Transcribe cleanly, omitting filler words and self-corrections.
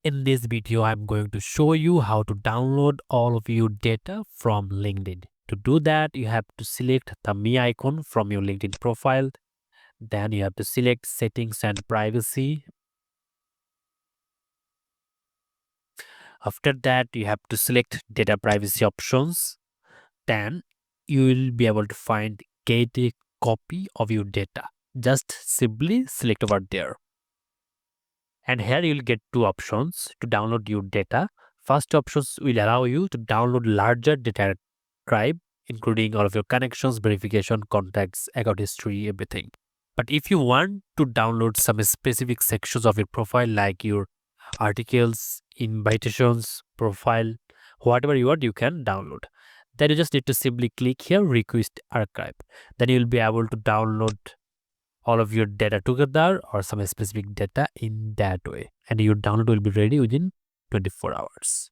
In this video, I'm going to show you how to download all of your data from LinkedIn. To do that, you have to select the Me icon from your LinkedIn profile. Then you have to select Settings and Privacy. After that, you have to select Data Privacy Options. Then you will be able to find Get a Copy of your data. Just simply select over there. And here you'll get two options to download your data. First options will allow you to download larger data archive, including all of your connections, verification, contacts, account history, everything. But if you want to download some specific sections of your profile, like your articles, invitations, profile, whatever you want, you can download. Then you just need to simply click here, Request Archive. Then you'll be able to download all of your data together or some specific data in that way, and your download will be ready within 24 hours.